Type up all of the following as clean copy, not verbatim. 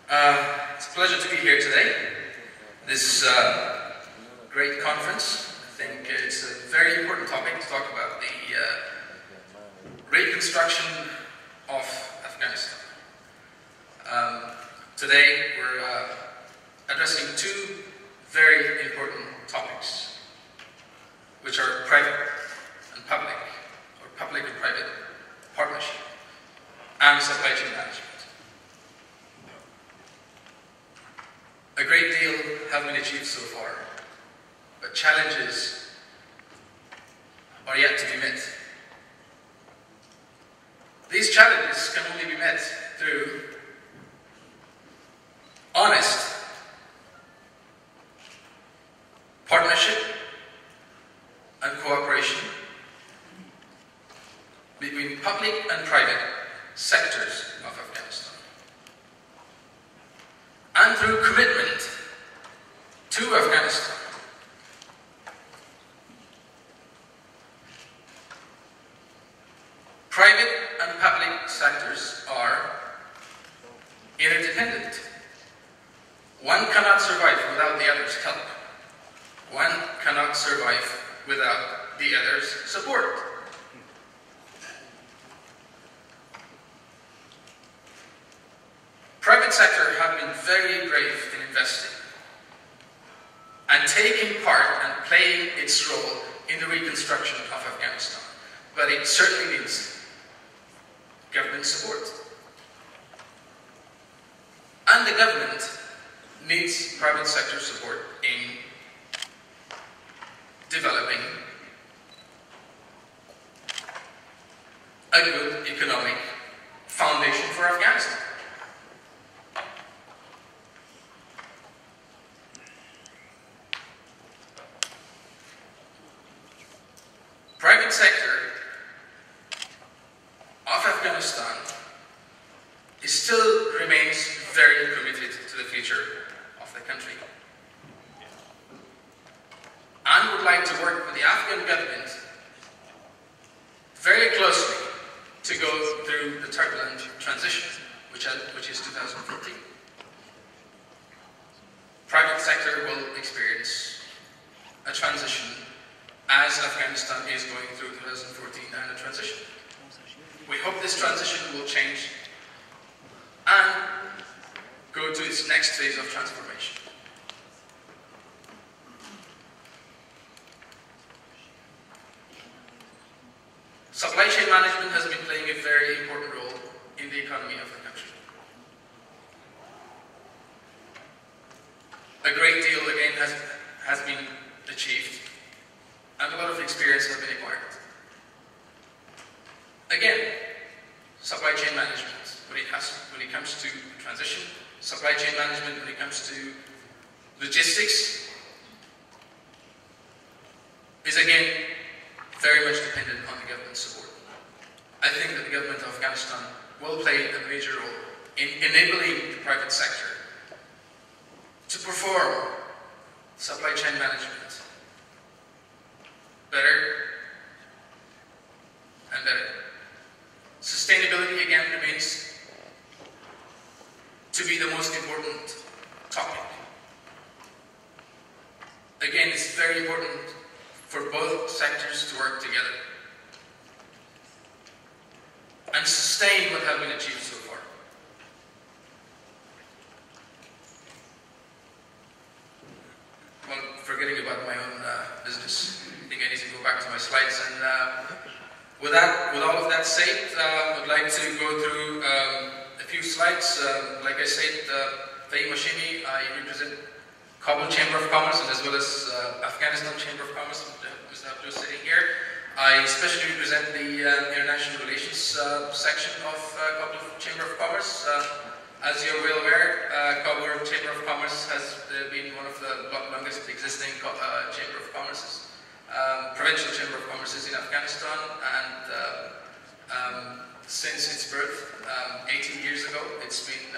It's a pleasure to be here today. This great conference. I think it's a very important topic to talk about the reconstruction of Afghanistan. Today we're addressing two very important topics, which are private and public, or public and private partnership, and supply chain management. A great deal have been achieved so far, but challenges are yet to be met. These challenges can only be met through honest partnership and cooperation between public and private sectors of Afghanistan, and through commitment to Afghanistan. Private and public sectors are interdependent. One cannot survive without the other's help. One cannot survive without the other's support. Private sector have been very brave in investing and taking part and playing its role in the reconstruction of Afghanistan. But it certainly needs government support. And the government needs private sector support in developing a good economic foundation for Afghanistan. Private sector of Afghanistan still remains very committed to the future of the country, and would like to work with the Afghan government very closely to go through the turbulent transition, which is 2014. Private sector will experience a transition as Afghanistan is going through 2014 and a transition. We hope this transition will change and go to its next phase of transformation. Supply chain management has been playing a very important role in the economy of the country. A great deal, again, has been achieved, and a lot of experience has been acquired. Again, supply chain management, when it comes to transition, supply chain management when it comes to logistics, is again very much dependent on the government support. I think that the government of Afghanistan will play a major role in enabling the private sector to perform supply chain management better and better. Sustainability again remains to be the most important topic. Again, it's very important for both sectors to work together and sustain what has been achieved so far. Well, forgetting about my own business, I think I need to go back to my slides. And with all of that said, I would like to go through a few slides. Like I said, Fahim Hashimy, I represent Kabul Chamber of Commerce, and as well as Afghanistan Chamber of Commerce, Mr. Abdul sitting here. I especially represent the International Relations section of Kabul Chamber of Commerce. As you're well aware, Kabul Chamber of Commerce has been one of the longest existing Chamber of Commerces, provincial Chamber of Commerces in Afghanistan, and since its birth 18 years ago, it's been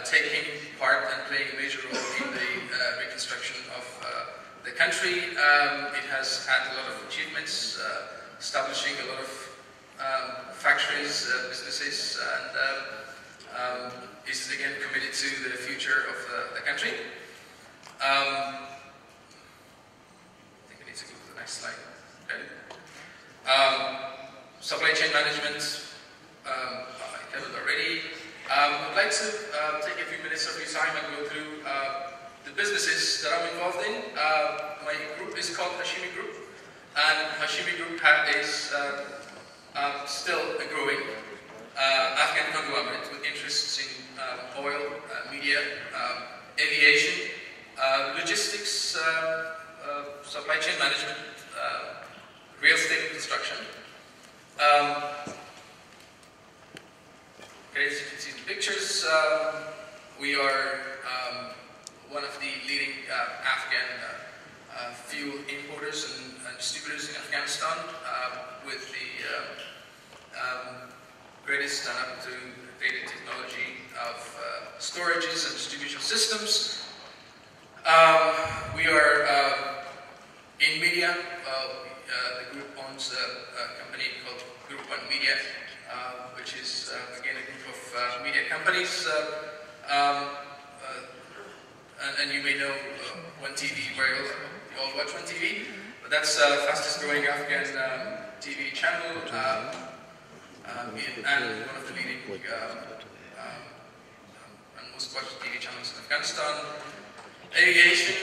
taking part and playing a major role in the reconstruction of the country. It has had a lot of achievements, establishing a lot of factories, businesses, and is again committed to the future of the country. I think I need to go to the next slide. Okay. Supply chain management, I covered already. I'd like to take a few minutes of your time and go through the businesses that I'm involved in. My group is called Hashimy Group, and Hashimy Group is still a growing Afghan conglomerate with interests in oil, media, aviation, logistics, supply chain management, real estate and construction. Okay, as you can see in the pictures, we are one of the leading Afghan fuel importers and distributors in Afghanistan, with the greatest and up-to-date technology of storages and distribution systems. We are in media. The group owns a company called Group One Media, which is again a group of media companies. And you may know One TV very well. You all watch One TV, but that's the fastest growing Afghan TV channel, and one of the leading and most watched TV channels in Afghanistan. Aviation,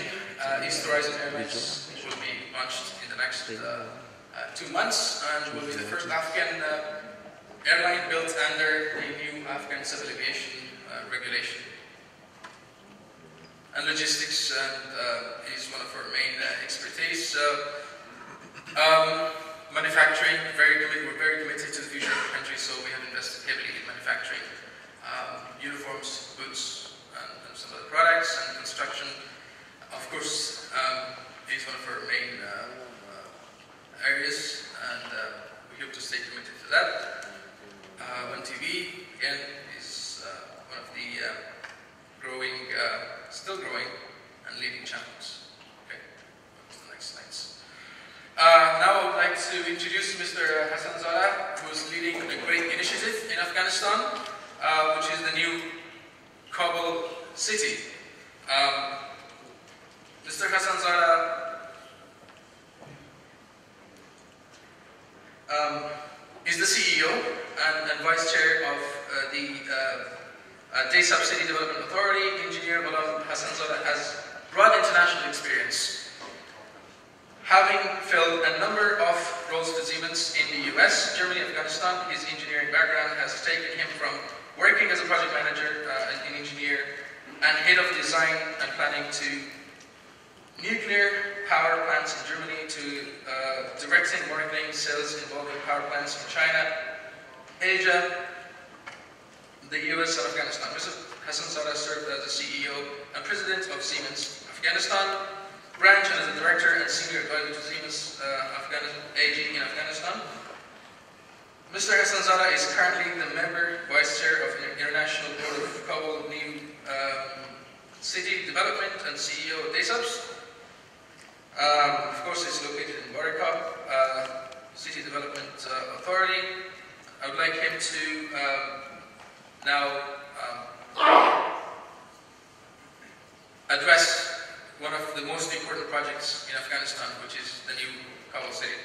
East Horizon Airlines will be launched in the next 2 months, and will be the first Afghan airline built under the new Afghan civil aviation regulation. And logistics is one of our main expertise. Manufacturing, we're very committed to the future of the country, so we have invested heavily in manufacturing, uniforms, boots, and some other products, and construction. Of course, is one of our main areas, and we hope to stay committed to that. One TV, again, is one of the growing, still growing, and leading channels. Okay, on to the next slides. Now I would like to introduce Mr. Hassan Zara, who is leading a great initiative in Afghanistan, which is the new Kabul city. Mr. Hassan Zara is the CEO and Vice Chair of the DSAP City Development Authority. Engineer Ghulam Hassan Zara has broad international experience, having filled a number of roles to Siemens in the US, Germany, Afghanistan. His engineering background has taken him from working as a project manager, an engineer, and head of design and planning to nuclear power plants in Germany, to directing marketing sales involving power plants in China, Asia, the US, and Afghanistan. Mr. Hassan Zara served as the CEO and President of Siemens Afghanistan branch, and as a Director and Senior Advisor to Siemens AG in Afghanistan. Mr. Hassan Zara is currently the member Vice Chair of the International Board of Kabul New City Development and CEO of DSAPS. Of course, it's located in Barakab City Development Authority. I would like him to now address one of the most important projects in Afghanistan, which is the new Kabul city.